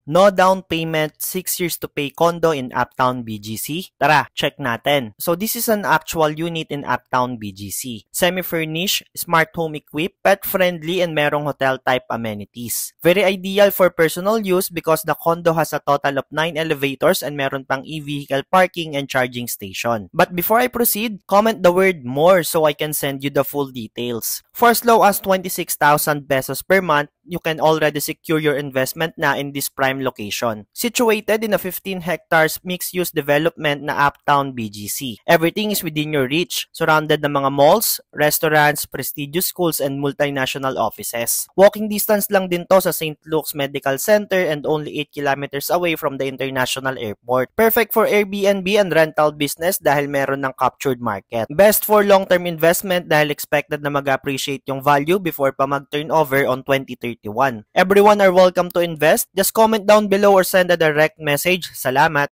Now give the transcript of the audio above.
No down payment, 6 years to pay condo in Uptown BGC. Tara, check natin. So this is an actual unit in Uptown BGC. Semi-furnished, smart home equipped, pet-friendly, and merong hotel-type amenities. Very ideal for personal use because the condo has a total of 9 elevators and meron pang e-vehicle parking and charging station. But before I proceed, comment the word more so I can send you the full details. For as low as 26,000 pesos per month, you can already secure your investment na in this prime location. Situated in a 15 hectares mixed-use development na Uptown BGC. Everything is within your reach, surrounded ng mga malls, restaurants, prestigious schools, and multinational offices. Walking distance lang din to sa St. Luke's Medical Center and only 8 kilometers away from the international airport. Perfect for Airbnb and rental business dahil meron ng captured market. Best for long-term investment dahil expected na mag-appreciate yung value before pa mag-turnover on 2031. Everyone are welcome to invest. Just comment down below or send a direct message. Salamat!